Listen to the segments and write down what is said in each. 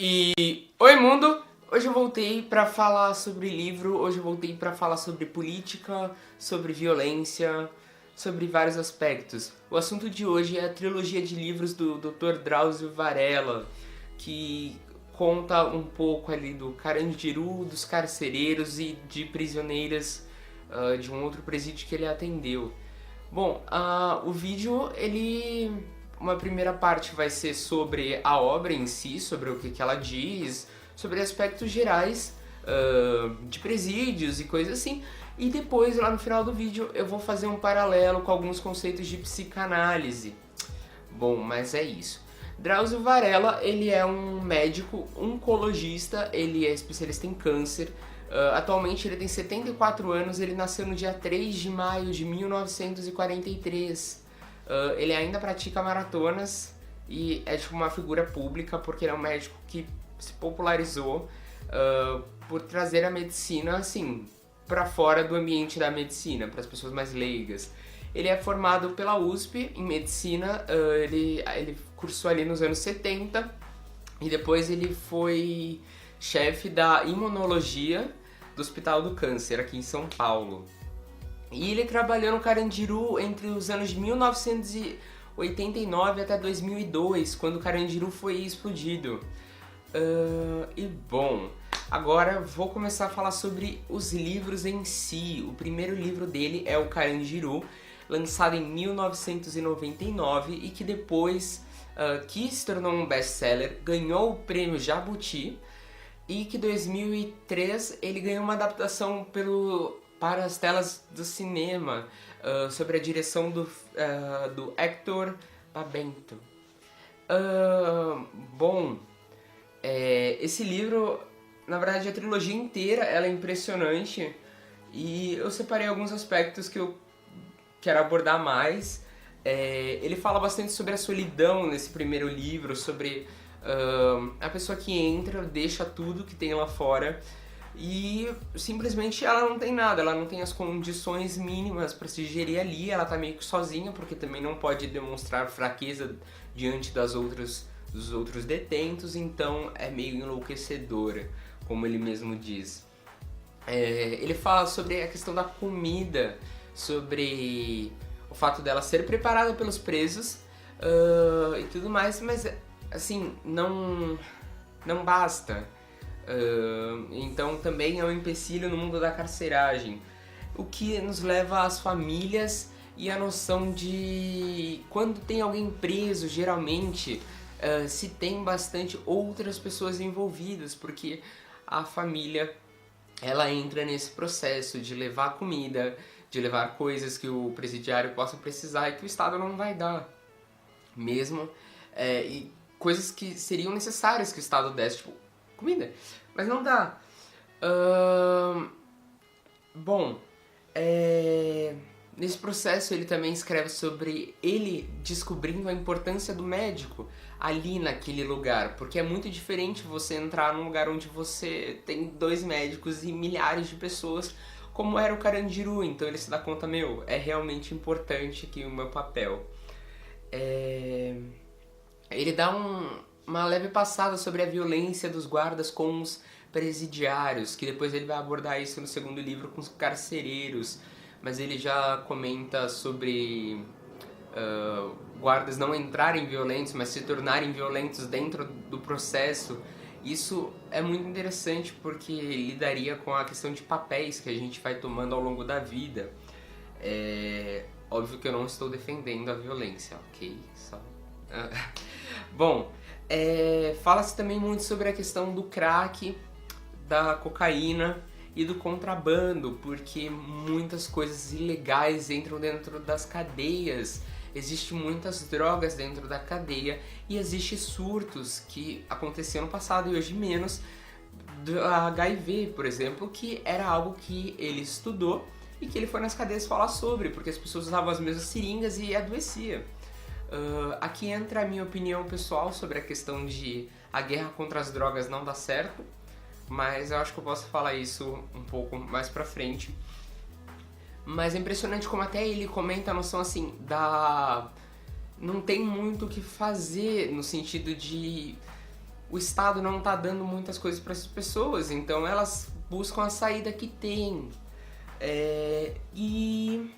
Oi mundo! Hoje eu voltei pra falar sobre livro, hoje eu voltei pra falar sobre política, sobre violência, sobre vários aspectos. O assunto de hoje é a trilogia de livros do Dr. Drauzio Varela, que conta um pouco ali do Carandiru, dos carcereiros e de prisioneiras de um outro presídio que ele atendeu. Bom, o vídeo, uma primeira parte vai ser sobre a obra em si, sobre o que ela diz, sobre aspectos gerais de presídios e coisas assim. E depois, lá no final do vídeo, eu vou fazer um paralelo com alguns conceitos de psicanálise. Bom, mas é isso. Drauzio Varela, ele é um médico oncologista, ele é especialista em câncer. Atualmente ele tem 74 anos, ele nasceu no dia 3 de maio de 1943. Ele ainda pratica maratonas e é tipo uma figura pública porque ele é um médico que se popularizou por trazer a medicina assim para fora do ambiente da medicina, para as pessoas mais leigas. Ele é formado pela USP em medicina, ele cursou ali nos anos 70 e depois ele foi chefe da imunologia do Hospital do Câncer aqui em São Paulo. E ele trabalhou no Carandiru entre os anos de 1989 até 2002, quando o Carandiru foi explodido. E bom, agora vou começar a falar sobre os livros em si. O primeiro livro dele é o Carandiru, lançado em 1999 e que depois que se tornou um best-seller, ganhou o prêmio Jabuti e que em 2003 ele ganhou uma adaptação para as telas do cinema sobre a direção do Hector Babento. Bom, esse livro, na verdade a trilogia inteira, ela é impressionante e eu separei alguns aspectos que eu quero abordar mais. Ele fala bastante sobre a solidão nesse primeiro livro, sobre a pessoa que entra, deixa tudo que tem lá fora e simplesmente ela não tem nada, ela não tem as condições mínimas para se gerir ali, ela tá meio que sozinha porque também não pode demonstrar fraqueza diante dos outros detentos, então é meio enlouquecedora, como ele mesmo diz. Ele fala sobre a questão da comida, sobre o fato dela ser preparada pelos presos e tudo mais, mas assim, não basta. Então também é um empecilho no mundo da carceragem, o que nos leva às famílias e a noção de quando tem alguém preso, geralmente se tem bastante outras pessoas envolvidas, porque a família ela entra nesse processo de levar comida, de levar coisas que o presidiário possa precisar e que o Estado não vai dar mesmo, e coisas que seriam necessárias que o Estado desse, tipo comida, mas não dá. Bom, nesse processo ele também escreve sobre ele descobrindo a importância do médico ali naquele lugar, porque é muito diferente você entrar num lugar onde você tem 2 médicos e milhares de pessoas, como era o Carandiru, então ele se dá conta, é realmente importante aqui o meu papel. Ele dá uma leve passada sobre a violência dos guardas com os presidiários, que depois ele vai abordar isso no segundo livro com os carcereiros, mas ele já comenta sobre guardas não entrarem violentos, mas se tornarem violentos dentro do processo. Isso é muito interessante porque lidaria com a questão de papéis que a gente vai tomando ao longo da vida. Óbvio que eu não estou defendendo a violência, ok? Bom, fala-se também muito sobre a questão do crack, da cocaína e do contrabando, porque muitas coisas ilegais entram dentro das cadeias, existem muitas drogas dentro da cadeia e existem surtos que aconteciam no passado e hoje menos, do HIV, por exemplo, que era algo que ele estudou e que ele foi nas cadeias falar sobre, porque as pessoas usavam as mesmas seringas e adoecia. Aqui entra a minha opinião pessoal sobre a questão de a guerra contra as drogas não dá certo, mas eu acho que eu posso falar isso um pouco mais pra frente. Mas é impressionante como até ele comenta a noção assim não tem muito o que fazer no sentido de o Estado não tá dando muitas coisas para essas pessoas, então elas buscam a saída que tem. E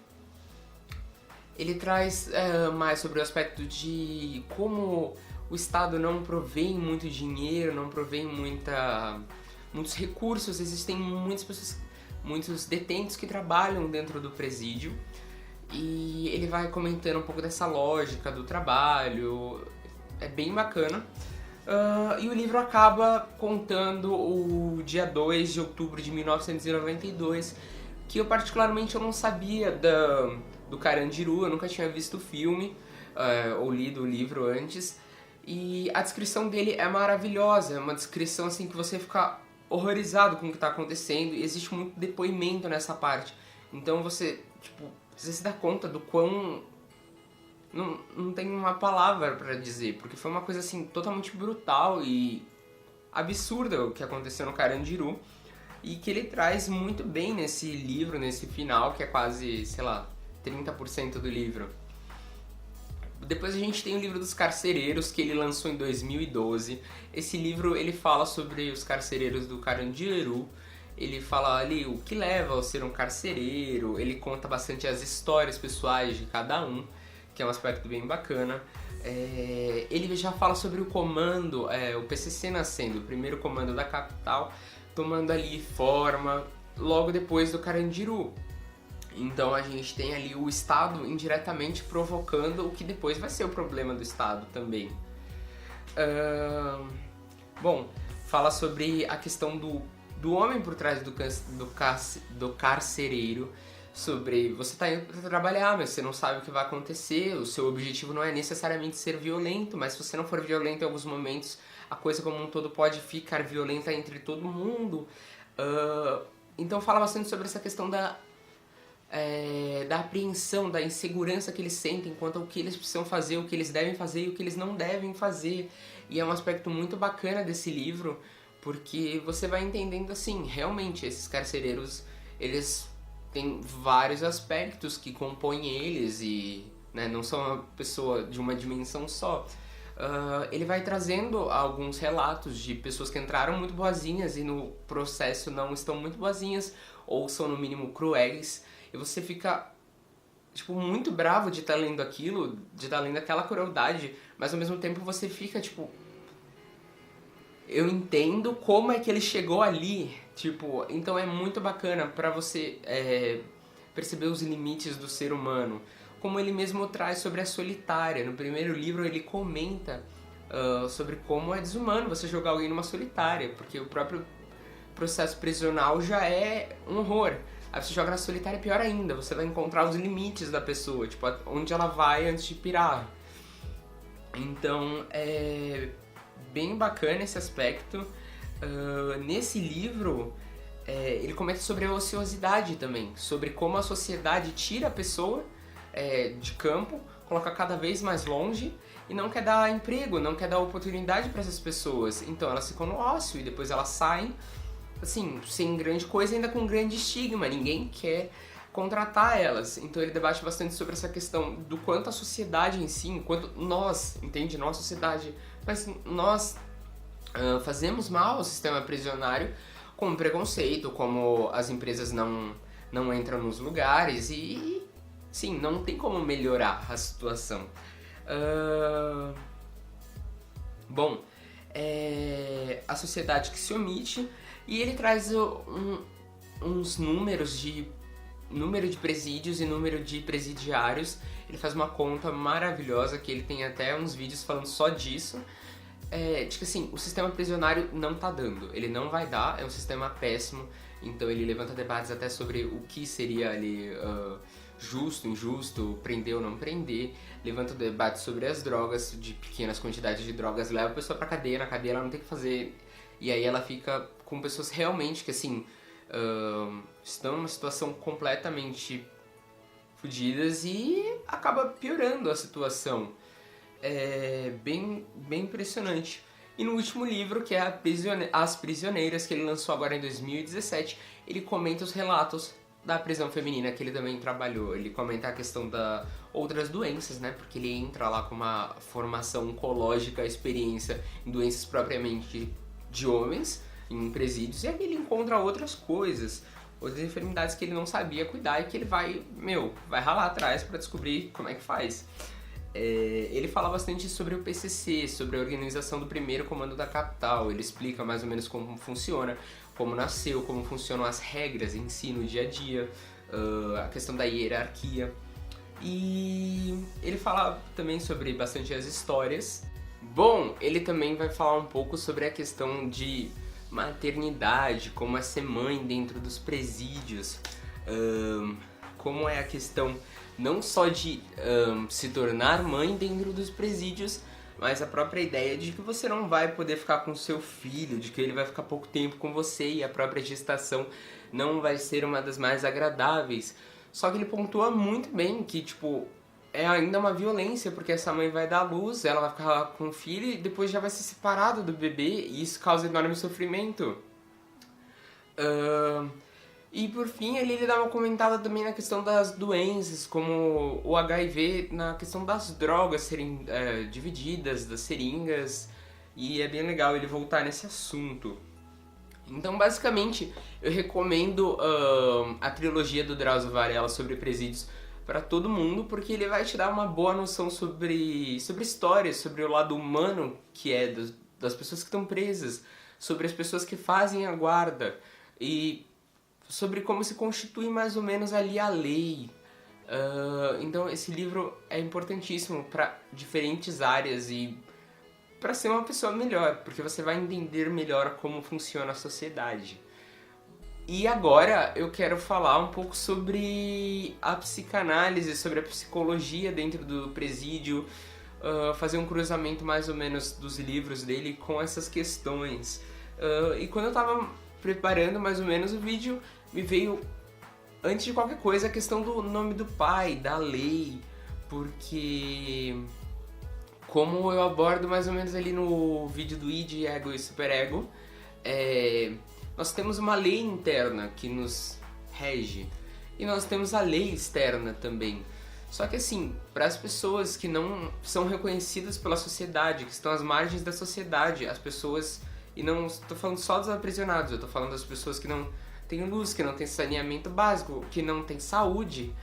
ele traz mais sobre o aspecto de como o Estado não provém muito dinheiro, não provém muitos recursos, existem muitas pessoas, muitos detentos que trabalham dentro do presídio, e ele vai comentando um pouco dessa lógica do trabalho, é bem bacana. E o livro acaba contando o dia 2 de outubro de 1992, que eu particularmente eu não sabia do Carandiru, eu nunca tinha visto o filme ou lido o livro antes, e a descrição dele é maravilhosa, é uma descrição assim que você fica horrorizado com o que está acontecendo, e existe muito depoimento nessa parte, então você se dá conta do quão... Não tem uma palavra pra dizer, porque foi uma coisa assim totalmente brutal e absurda o que aconteceu no Carandiru, e que ele traz muito bem nesse livro, nesse final, que é quase, sei lá, 30% do livro. Depois a gente tem o livro dos carcereiros, que ele lançou em 2012. Esse livro ele fala sobre os carcereiros do Carandiru, ele fala ali o que leva a ser um carcereiro, ele conta bastante as histórias pessoais de cada um, que é um aspecto bem bacana. Ele já fala sobre o comando, o PCC nascendo, o primeiro comando da capital, tomando ali forma logo depois do Carandiru. Então a gente tem ali o Estado indiretamente provocando o que depois vai ser o problema do Estado também. Bom, fala sobre a questão do homem por trás do carcereiro, sobre você tá indo pra trabalhar, mas você não sabe o que vai acontecer, o seu objetivo não é necessariamente ser violento, mas se você não for violento em alguns momentos, a coisa como um todo pode ficar violenta entre todo mundo. Então fala bastante sobre essa questão da apreensão, da insegurança que eles sentem quanto ao que eles precisam fazer, o que eles devem fazer e o que eles não devem fazer. E é um aspecto muito bacana desse livro, porque você vai entendendo assim, realmente esses carcereiros, eles têm vários aspectos que compõem eles e não são uma pessoa de uma dimensão só. Ele vai trazendo alguns relatos de pessoas que entraram muito boazinhas e no processo não estão muito boazinhas, ou são no mínimo cruéis, e você fica muito bravo de estar lendo aquilo, de estar lendo aquela crueldade, mas ao mesmo tempo você fica eu entendo como é que ele chegou ali, então é muito bacana pra você perceber os limites do ser humano. Como ele mesmo traz sobre a solitária. No primeiro livro ele comenta sobre como é desumano você jogar alguém numa solitária, porque o próprio processo prisional já é um horror. Aí você joga na solitária, pior ainda, você vai encontrar os limites da pessoa, onde ela vai antes de pirar. Então é bem bacana esse aspecto. Nesse livro ele comenta sobre a ociosidade também, sobre como a sociedade tira a pessoa de campo, coloca cada vez mais longe e não quer dar emprego, não quer dar oportunidade para essas pessoas. Então elas ficam no ócio e depois elas saem assim, sem grande coisa, ainda com grande estigma, ninguém quer contratar elas. Então ele debate bastante sobre essa questão do quanto a sociedade em si, enquanto nós, entende? Nós, sociedade, mas nós fazemos mal ao sistema prisionário com preconceito, como as empresas não entram nos lugares e, sim, não tem como melhorar a situação. Bom, a sociedade que se omite, e ele traz uns números de número de presídios e número de presidiários. Ele faz uma conta maravilhosa, que ele tem até uns vídeos falando só disso. De que assim, o sistema prisionário não tá dando, ele não vai dar, é um sistema péssimo. Então ele levanta debates até sobre o que seria ali justo, injusto, prender ou não prender. Levanta debate sobre as drogas, de pequenas quantidades de drogas, leva a pessoa pra cadeia, na cadeia ela não tem o que fazer. E aí ela fica com pessoas realmente que assim, estão numa situação completamente fodidas e acaba piorando a situação. É bem impressionante. E no último livro, que é As Prisioneiras, que ele lançou agora em 2017, ele comenta os relatos da prisão feminina que ele também trabalhou. Ele comenta a questão da outras doenças, né? Porque ele entra lá com uma formação oncológica, experiência em doenças propriamente de homens, em presídios, e aí ele encontra outras coisas, outras enfermidades que ele não sabia cuidar e que ele vai ralar atrás para descobrir como é que faz. Ele fala bastante sobre o PCC, sobre a organização do primeiro comando da capital. Ele explica mais ou menos como funciona, como nasceu, como funcionam as regras em si no dia a dia, a questão da hierarquia. E ele fala também sobre bastante as histórias. Bom, ele também vai falar um pouco sobre a questão de maternidade, como é ser mãe dentro dos presídios, como é a questão não só de se tornar mãe dentro dos presídios, mas a própria ideia de que você não vai poder ficar com seu filho, de que ele vai ficar pouco tempo com você e a própria gestação não vai ser uma das mais agradáveis. Só que ele pontua muito bem que, tipo, é ainda uma violência, porque essa mãe vai dar à luz, ela vai ficar lá com o filho e depois já vai ser separada do bebê, e isso causa enorme sofrimento. E por fim, ele dá uma comentada também na questão das doenças, como o HIV, na questão das drogas serem divididas, das seringas, e é bem legal ele voltar nesse assunto. Então, basicamente, eu recomendo a trilogia do Drauzio Varela sobre presídios para todo mundo, porque ele vai te dar uma boa noção sobre histórias, sobre o lado humano que é das pessoas que estão presas, sobre as pessoas que fazem a guarda e sobre como se constitui mais ou menos ali a lei. Então esse livro é importantíssimo para diferentes áreas e para ser uma pessoa melhor, porque você vai entender melhor como funciona a sociedade. E agora eu quero falar um pouco sobre a psicanálise, sobre a psicologia dentro do presídio, fazer um cruzamento mais ou menos dos livros dele com essas questões. E quando eu tava preparando mais ou menos o vídeo, me veio, antes de qualquer coisa, a questão do nome do pai, da lei, porque como eu abordo mais ou menos ali no vídeo do id, ego e superego, nós temos uma lei interna que nos rege e nós temos a lei externa também. Só que assim, para as pessoas que não são reconhecidas pela sociedade, que estão às margens da sociedade, as pessoas, e não estou falando só dos aprisionados, eu estou falando das pessoas que não têm luz, que não têm saneamento básico, que não têm saúde,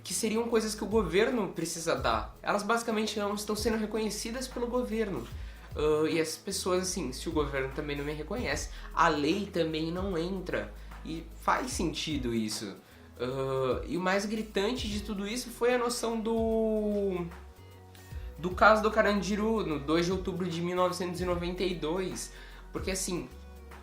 que seriam coisas que o governo precisa dar. Elas basicamente não estão sendo reconhecidas pelo governo. E as pessoas, assim, se o governo também não me reconhece, a lei também não entra. E faz sentido isso. E o mais gritante de tudo isso foi a noção do caso do Carandiru, no 2 de outubro de 1992. Porque, assim,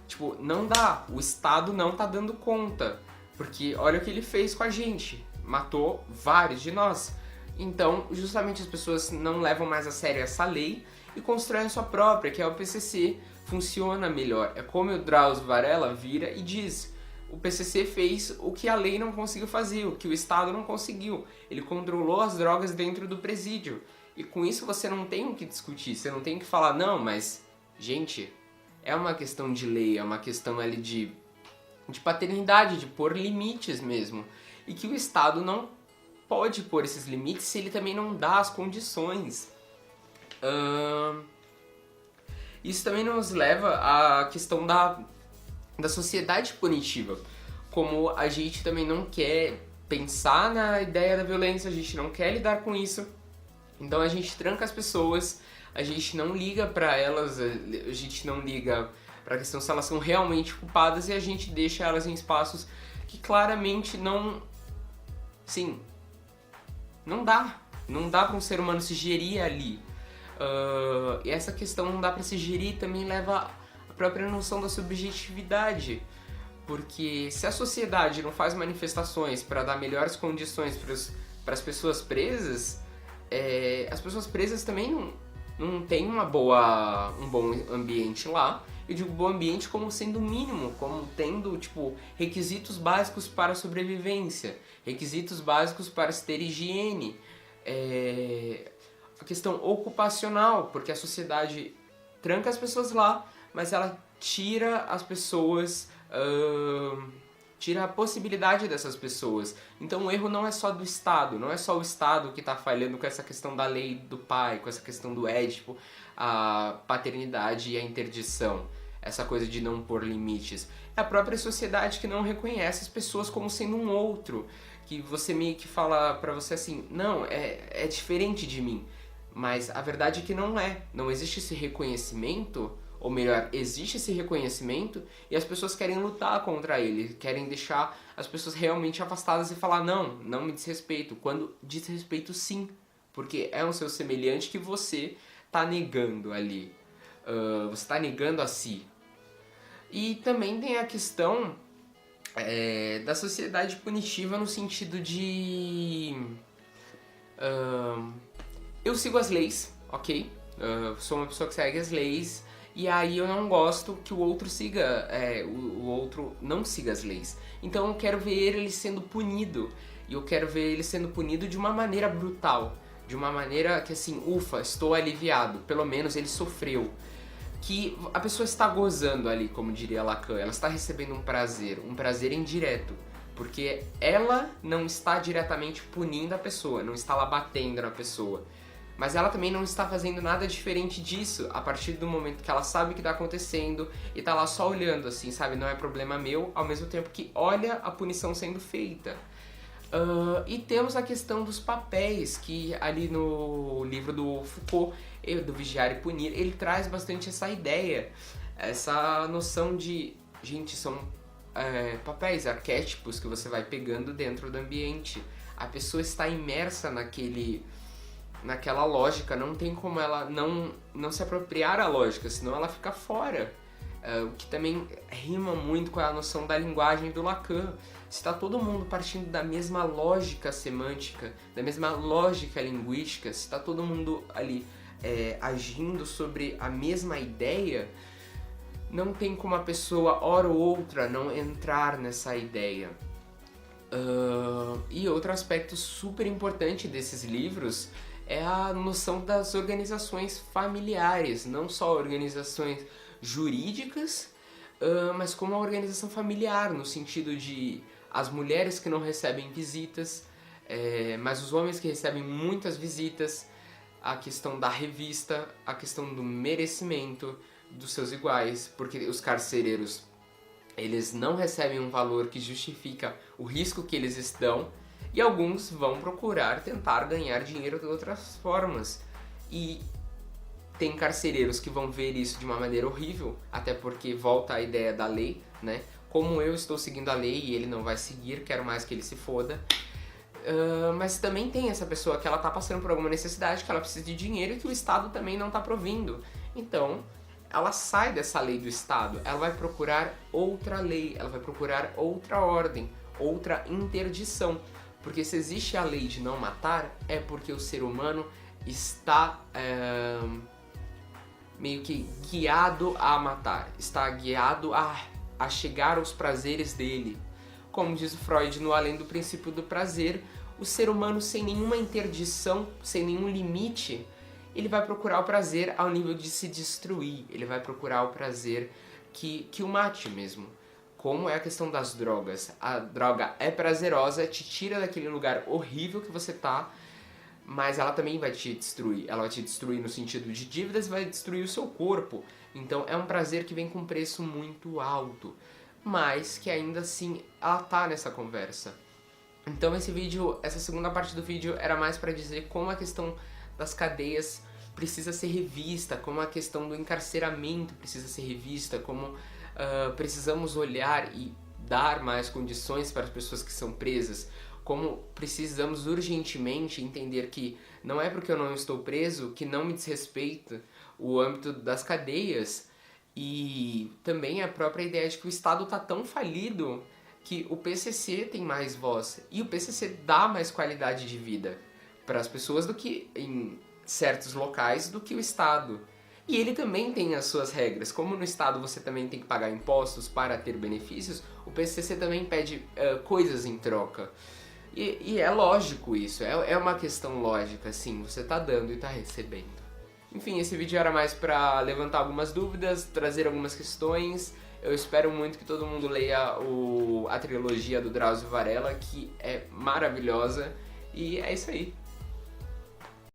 tipo, não dá. O Estado não tá dando conta. Porque olha o que ele fez com a gente. Matou vários de nós. Então, justamente as pessoas não levam mais a sério essa lei e constroem a sua própria, que é o PCC, funciona melhor. É como o Drauzio Varela vira e diz: o PCC fez o que a lei não conseguiu fazer, o que o Estado não conseguiu. Ele controlou as drogas dentro do presídio. E com isso você não tem o que discutir, você não tem o que falar, não, mas, gente, é uma questão de lei, é uma questão ali de paternidade, de pôr limites mesmo. E que o Estado não pode pôr esses limites se ele também não dá as condições. Isso também nos leva à questão da sociedade punitiva. Como a gente também não quer pensar na ideia da violência, a gente não quer lidar com isso. Então a gente tranca as pessoas, a gente não liga pra elas, a gente não liga pra questão se elas são realmente culpadas e a gente deixa elas em espaços que claramente não... Sim, não dá para um ser humano se gerir ali. E essa questão não dá para se gerir também leva à própria noção da subjetividade, porque se a sociedade não faz manifestações para dar melhores condições para as pessoas presas, as pessoas presas também não têm um bom ambiente lá. Eu digo bom ambiente como sendo o mínimo, como tendo, tipo, requisitos básicos para a sobrevivência, requisitos básicos para se ter higiene, a questão ocupacional, porque a sociedade tranca as pessoas lá, mas ela tira as pessoas tira a possibilidade dessas pessoas. Então o erro não é só do Estado, não é só o Estado que está falhando com essa questão da lei do pai, com essa questão do Édipo, a paternidade e a interdição, essa coisa de não pôr limites. É a própria sociedade que não reconhece as pessoas como sendo um outro, que você meio que fala pra você assim, não, é diferente de mim. Mas a verdade é que não é. Não existe esse reconhecimento, ou melhor, existe esse reconhecimento e as pessoas querem lutar contra ele, querem deixar as pessoas realmente afastadas e falar, não me desrespeito. Quando desrespeito sim, porque é um seu semelhante que você tá negando ali. Você tá negando a si. E também tem a questão da sociedade punitiva no sentido de... eu sigo as leis, ok? Sou uma pessoa que segue as leis e aí eu não gosto que o outro siga, o outro não siga as leis. Então eu quero ver ele sendo punido e eu quero ver ele sendo punido de uma maneira brutal, de uma maneira que assim, ufa, estou aliviado, pelo menos ele sofreu. Que a pessoa está gozando ali, como diria Lacan, ela está recebendo um prazer indireto, porque ela não está diretamente punindo a pessoa, não está lá batendo na pessoa, mas ela também não está fazendo nada diferente disso a partir do momento que ela sabe o que está acontecendo e está lá só olhando assim, sabe, não é problema meu, ao mesmo tempo que olha a punição sendo feita. E temos a questão dos papéis, que ali no livro do Foucault, do Vigiar e Punir, ele traz bastante essa ideia, essa noção de, gente, são papéis, arquétipos que você vai pegando dentro do ambiente. A pessoa está imersa naquela lógica, não tem como ela não se apropriar a lógica, senão ela fica fora. O que também rima muito com a noção da linguagem do Lacan. Se está todo mundo partindo da mesma lógica semântica, da mesma lógica linguística, se está todo mundo ali agindo sobre a mesma ideia, não tem como a pessoa, hora ou outra, não entrar nessa ideia. E outro aspecto super importante desses livros é a noção das organizações familiares, não só organizações jurídicas, mas como a organização familiar, no sentido de as mulheres que não recebem visitas, mas os homens que recebem muitas visitas, a questão da revista, a questão do merecimento dos seus iguais, porque os carcereiros, eles não recebem um valor que justifica o risco que eles estão, e alguns vão procurar tentar ganhar dinheiro de outras formas. E tem carcereiros que vão ver isso de uma maneira horrível, até porque volta a ideia da lei, né? Como eu estou seguindo a lei e ele não vai seguir, quero mais que ele se foda. Mas também tem essa pessoa que ela tá passando por alguma necessidade, que ela precisa de dinheiro e que o Estado também não tá provindo. Então, ela sai dessa lei do Estado, ela vai procurar outra lei, ela vai procurar outra ordem, outra interdição. Porque se existe a lei de não matar, é porque o ser humano está meio que guiado a matar, está guiado a chegar aos prazeres dele. Como diz o Freud no Além do Princípio do Prazer, o ser humano sem nenhuma interdição, sem nenhum limite, ele vai procurar o prazer ao nível de se destruir, ele vai procurar o prazer que o mate mesmo. Como é a questão das drogas. A droga é prazerosa, te tira daquele lugar horrível que você tá, mas ela também vai te destruir. Ela vai te destruir no sentido de dívidas e vai destruir o seu corpo. Então é um prazer que vem com preço muito alto, mas que ainda assim ela tá nessa conversa. Então essa segunda parte do vídeo era mais para dizer como a questão das cadeias precisa ser revista, como a questão do encarceramento precisa ser revista, como precisamos olhar e dar mais condições para as pessoas que são presas, como precisamos urgentemente entender que não é porque eu não estou preso que não me desrespeita o âmbito das cadeias, e também a própria ideia de que o Estado está tão falido que o PCC tem mais voz, e o PCC dá mais qualidade de vida para as pessoas do que em certos locais do que o Estado. E ele também tem as suas regras. Como no Estado você também tem que pagar impostos para ter benefícios, o PCC também pede coisas em troca. E é lógico isso, é uma questão lógica, assim, você tá dando e tá recebendo. Enfim, esse vídeo era mais para levantar algumas dúvidas, trazer algumas questões Eu espero muito que todo mundo leia a trilogia do Drauzio Varela, que é maravilhosa. E é isso aí.